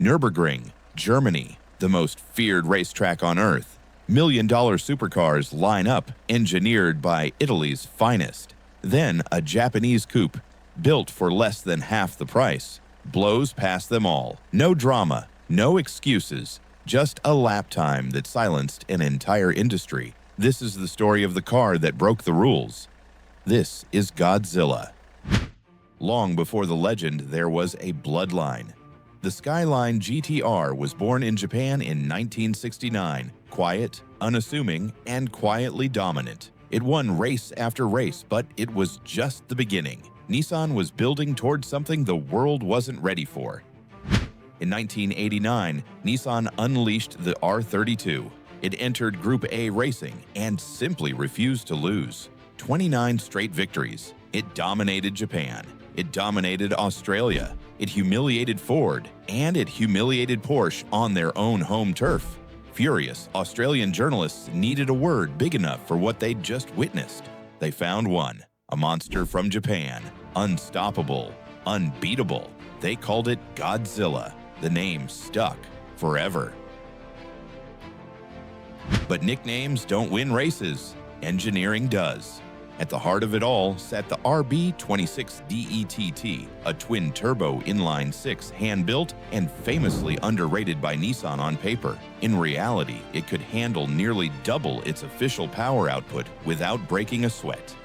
Nürburgring, Germany, the most feared racetrack on Earth. Million-dollar supercars line up, engineered by Italy's finest. Then a Japanese coupe, built for less than half the price, blows past them all. No drama, no excuses, just a lap time that silenced an entire industry. This is the story of the car that broke the rules. This is Godzilla. Long before the legend, there was a bloodline. The Skyline GT-R was born in Japan in 1969, quiet, unassuming, and quietly dominant. It won race after race, but it was just the beginning. Nissan was building towards something the world wasn't ready for. In 1989, Nissan unleashed the R32. It entered Group A racing and simply refused to lose. 29 straight victories. It dominated Japan. It dominated Australia. It humiliated Ford, and it humiliated Porsche on their own home turf. Furious, Australian journalists needed a word big enough for what they'd just witnessed. They found one, a monster from Japan, unstoppable, unbeatable. They called it Godzilla. The name stuck forever. But nicknames don't win races. Engineering does. At the heart of it all sat the RB26DETT, a twin-turbo inline-six hand-built and famously underrated by Nissan on paper. In reality, it could handle nearly double its official power output without breaking a sweat.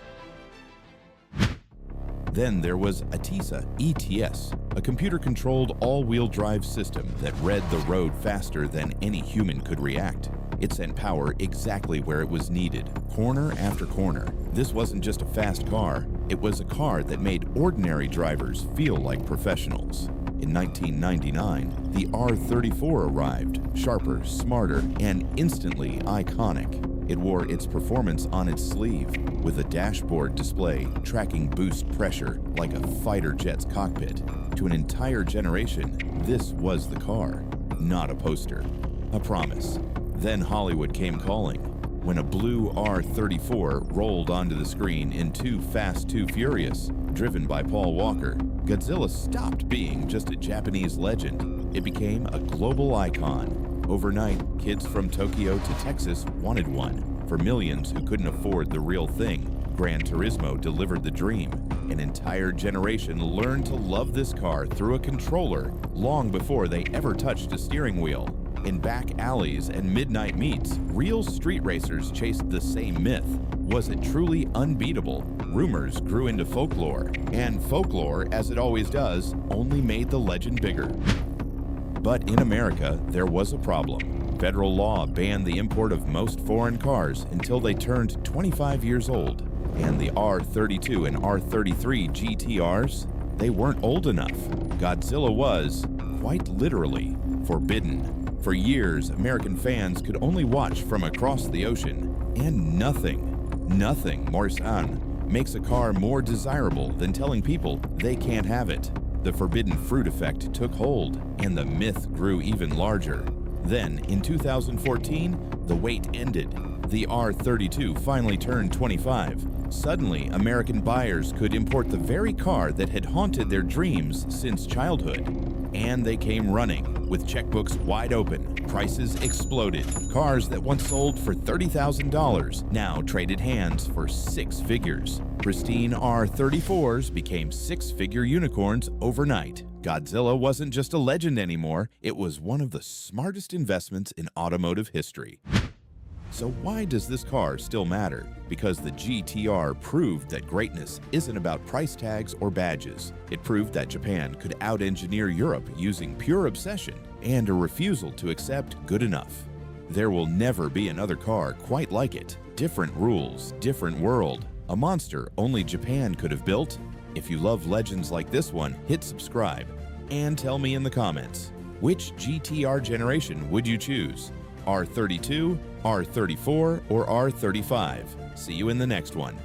Then there was ATTESA, ETS, a computer-controlled all-wheel drive system that read the road faster than any human could react. It sent power exactly where it was needed, corner after corner. This wasn't just a fast car, it was a car that made ordinary drivers feel like professionals. In 1999, the R34 arrived, sharper, smarter, and instantly iconic. It wore its performance on its sleeve, with a dashboard display tracking boost pressure like a fighter jet's cockpit. To an entire generation, this was the car, not a poster, a promise. Then Hollywood came calling. When a blue R34 rolled onto the screen in Too Fast, Too Furious, driven by Paul Walker, Godzilla stopped being just a Japanese legend. It became a global icon. Overnight, kids from Tokyo to Texas wanted one. For millions who couldn't afford the real thing, Gran Turismo delivered the dream. An entire generation learned to love this car through a controller long before they ever touched a steering wheel. In back alleys and midnight meets, real street racers chased the same myth. Was it truly unbeatable? Rumors grew into folklore, and folklore, as it always does, only made the legend bigger. But in America, there was a problem. Federal law banned the import of most foreign cars until they turned 25 years old. And the R32 and R33 GT-Rs, they weren't old enough. Godzilla was, quite literally, forbidden. For years, American fans could only watch from across the ocean, and nothing, Morrison, makes a car more desirable than telling people they can't have it. The forbidden fruit effect took hold, and the myth grew even larger. Then, in 2014, the wait ended. The R32 finally turned 25. Suddenly, American buyers could import the very car that had haunted their dreams since childhood. And they came running, with checkbooks wide open. Prices exploded. Cars that once sold for $30,000 now traded hands for six figures. Pristine R34s became six-figure unicorns overnight. Godzilla wasn't just a legend anymore, it was one of the smartest investments in automotive history. So why does this car still matter? Because the GT-R proved that greatness isn't about price tags or badges. It proved that Japan could out-engineer Europe using pure obsession and a refusal to accept good enough. There will never be another car quite like it. Different rules, different world. A monster only Japan could have built. If you love legends like this one, hit subscribe. And tell me in the comments, which GT-R generation would you choose? R32, R34, or R35? See you in the next one.